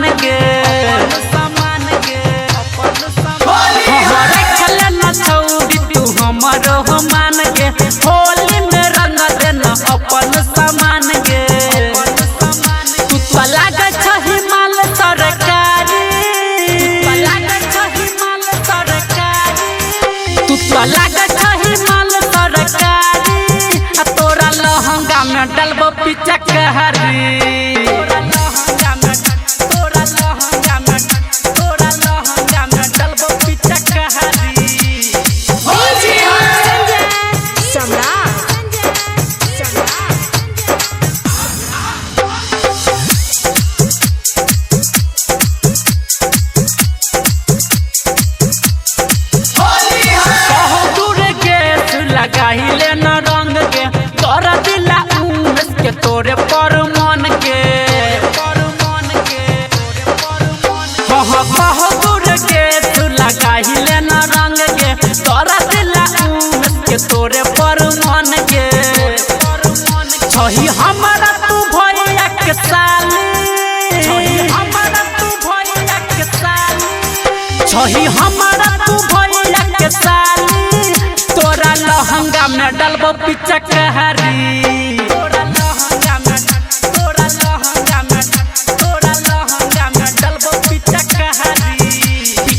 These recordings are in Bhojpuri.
सामान गे रखले न छौरी तू हमरो मान गे होली में रंग देना अपन सामान गे तू तो लागे छही माल सरकारी तू तो लागे छही माल सरकारी तोरा लहंगा में डलबो पिचकारी लगाहिले न रंग के तोरा दिला उमेश के तोरे पर मन के दूर के तू लगाहिले न रंग के तोरा दिला उमेश के तोरे पर मन के छही हमारा तू भैया के साली छही हमारा तू भैया के साली तोरा लहंगा में डलबो पिचकारी तोरा लहंगा में डलबो पिचकारी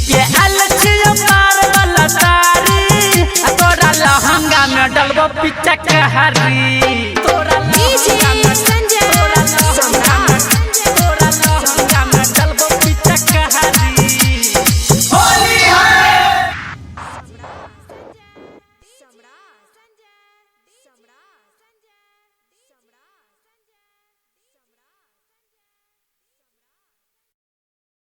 के अलछियो पार वाला तारी तोरा लहंगा में डलबो पिचकारी।